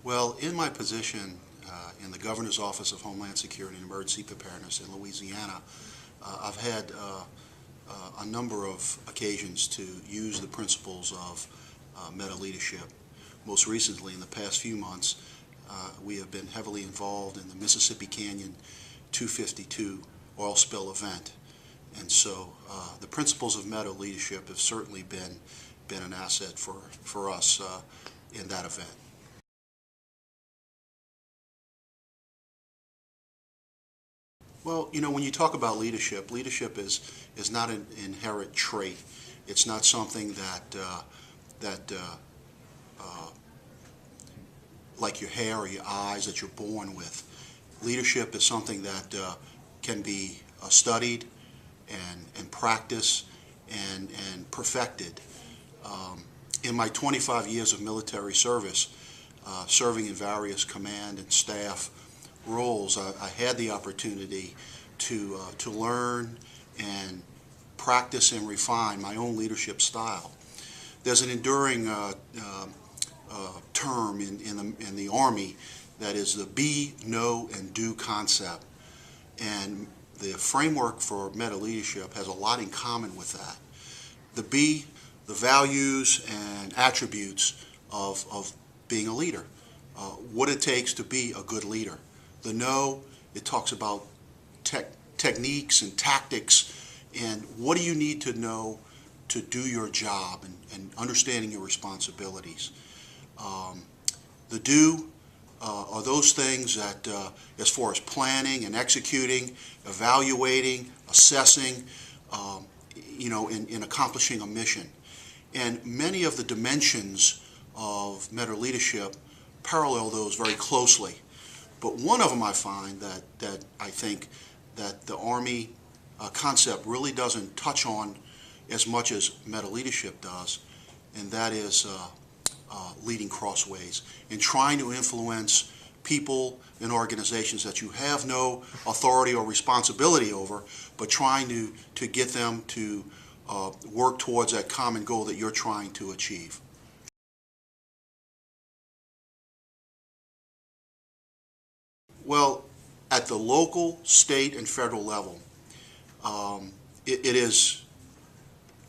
Well, in my position in the Governor's Office of Homeland Security and Emergency Preparedness in Louisiana, I've had a number of occasions to use the principles of meta leadership. Most recently, in the past few months, we have been heavily involved in the Mississippi Canyon 252 oil spill event. And so the principles of meta leadership have certainly been an asset for us in that event. Well, you know, when you talk about leadership, leadership is not an inherent trait. It's not something that like your hair or your eyes that you're born with. Leadership is something that can be studied and practiced and perfected. In my 25 years of military service, serving in various command and staff roles, I had the opportunity to learn and practice and refine my own leadership style. There's an enduring term in the Army that is the be, know, and do concept. And the framework for meta leadership has a lot in common with that. The be, the values and attributes of being a leader, what it takes to be a good leader. The know, it talks about techniques and tactics and what do you need to know to do your job and understanding your responsibilities. The do are those things that as far as planning and executing, evaluating, assessing, in accomplishing a mission. And many of the dimensions of meta leadership parallel those very closely. But one of them I find that I think that the Army concept really doesn't touch on as much as meta leadership does, and that is leading crossways and trying to influence people and organizations that you have no authority or responsibility over, but trying to get them to work towards that common goal that you're trying to achieve. Well, at the local, state, and federal level, it is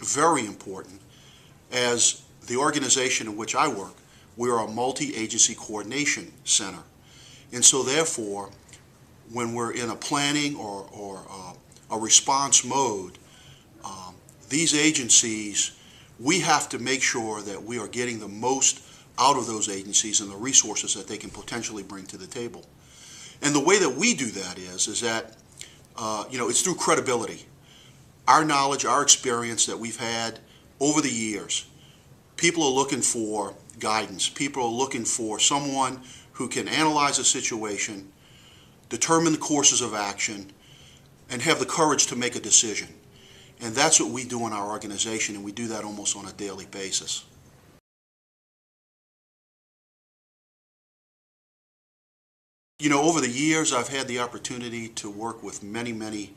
very important. As the organization in which I work, we are a multi-agency coordination center. And so therefore, when we're in a planning or a response mode, these agencies, we have to make sure that we are getting the most out of those agencies and the resources that they can potentially bring to the table. And the way that we do that is that, it's through credibility. Our knowledge, our experience that we've had over the years, people are looking for guidance. People are looking for someone who can analyze a situation, determine the courses of action, and have the courage to make a decision. And that's what we do in our organization, and we do that almost on a daily basis. You know, over the years, I've had the opportunity to work with many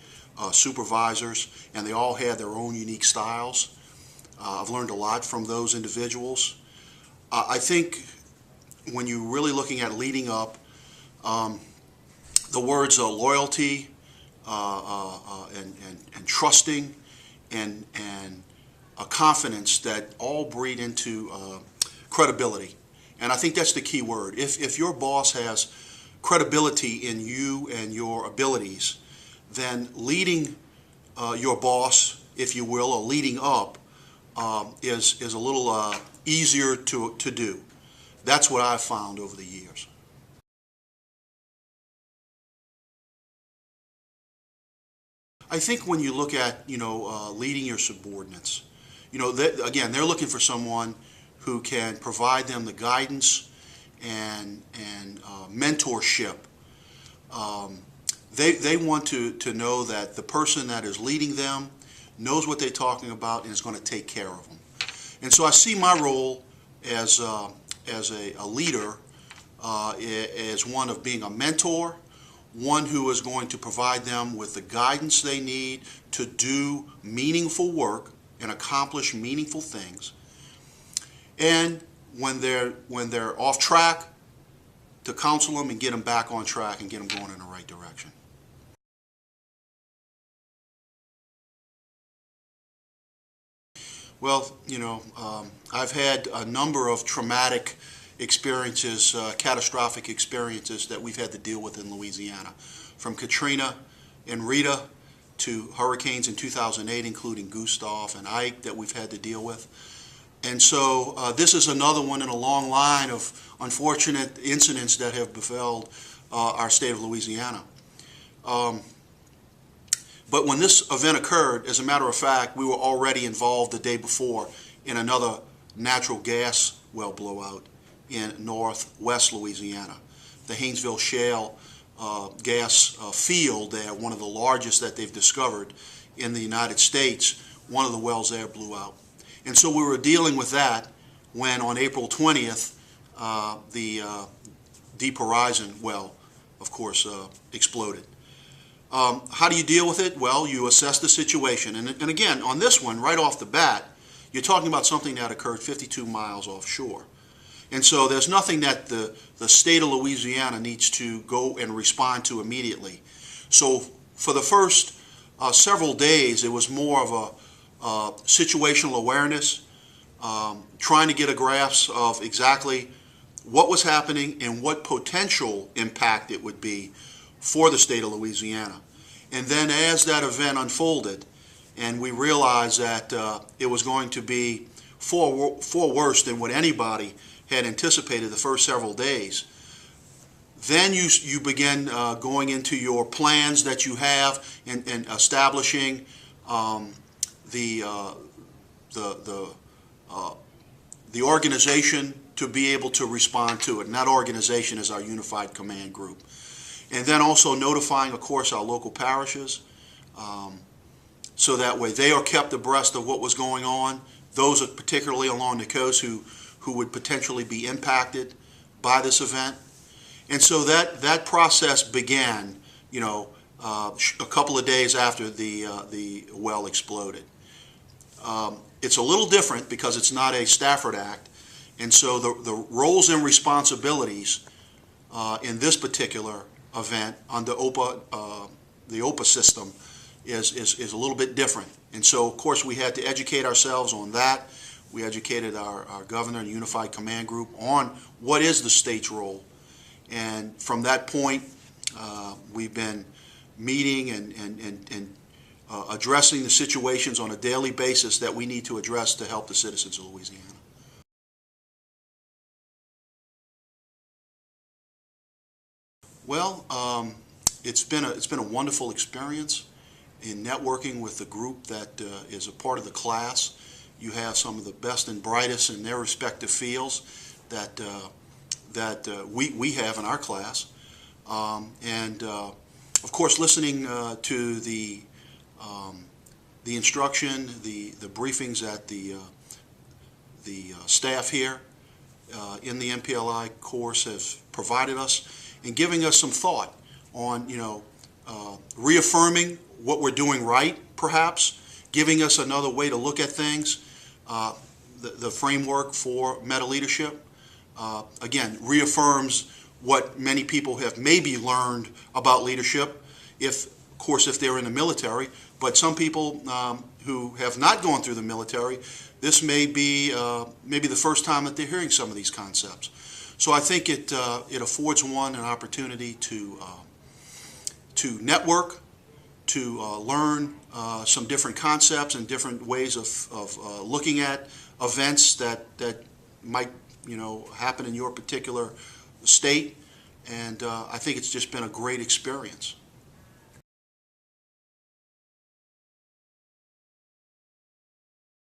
supervisors, and they all had their own unique styles. I've learned a lot from those individuals. I think when you're really looking at leading up, the words loyalty and trusting and a confidence that all breed into credibility. And I think that's the key word. If your boss has credibility in you and your abilities, then leading your boss, if you will, or leading up is a little easier to do. That's what I've found over the years. I think when you look at, leading your subordinates, again, they're looking for someone who can provide them the guidance and mentorship. They want to know that the person that is leading them knows what they're talking about and is going to take care of them. And so I see my role as a leader as one of being a mentor, one who is going to provide them with the guidance they need to do meaningful work and accomplish meaningful things. And when they're off track, to counsel them and get them back on track and get them going in the right direction. Well, I've had a number of traumatic experiences, catastrophic experiences that we've had to deal with in Louisiana, from Katrina and Rita to hurricanes in 2008, including Gustav and Ike, that we've had to deal with. And so this is another one in a long line of unfortunate incidents that have befell our state of Louisiana. But when this event occurred, as a matter of fact, we were already involved the day before in another natural gas well blowout in northwest Louisiana. The Haynesville Shale gas field there, one of the largest that they've discovered in the United States, one of the wells there blew out. And so we were dealing with that when on April 20th, the Deep Horizon well, of course, exploded. How do you deal with it? Well, you assess the situation. And again, on this one, right off the bat, you're talking about something that occurred 52 miles offshore. And so there's nothing that the state of Louisiana needs to go and respond to immediately. So for the first several days, it was more of a situational awareness, trying to get a grasp of exactly what was happening and what potential impact it would be for the state of Louisiana. And then as that event unfolded and we realized that it was going to be far worse than what anybody had anticipated the first several days, then you begin going into your plans that you have and establishing the organization to be able to respond to it. And that organization is our Unified Command Group. And then also notifying, of course, our local parishes, so that way they are kept abreast of what was going on. Those are particularly along the coast who would potentially be impacted by this event. And so that process began, a couple of days after the well exploded. It's a little different because it's not a Stafford Act, and so the roles and responsibilities in this particular event on the OPA system is a little bit different. And so, of course, we had to educate ourselves on that. We educated our governor and Unified Command Group on what is the state's role. And from that point, we've been meeting and addressing the situations on a daily basis that we need to address to help the citizens of Louisiana. Well, it's been a wonderful experience in networking with the group that is a part of the class. You have some of the best and brightest in their respective fields that we have in our class, and of course, listening to the instruction, the briefings that the staff here in the NPLI course has provided us, and giving us some thought on, reaffirming what we're doing right, perhaps, giving us another way to look at things, the framework for meta leadership, again, reaffirms what many people have maybe learned about leadership, of course, if they're in the military, but some people who have not gone through the military, this may be maybe the first time that they're hearing some of these concepts. So I think it affords one an opportunity to network, to learn some different concepts and different ways of looking at events that might happen in your particular state, and I think it's just been a great experience.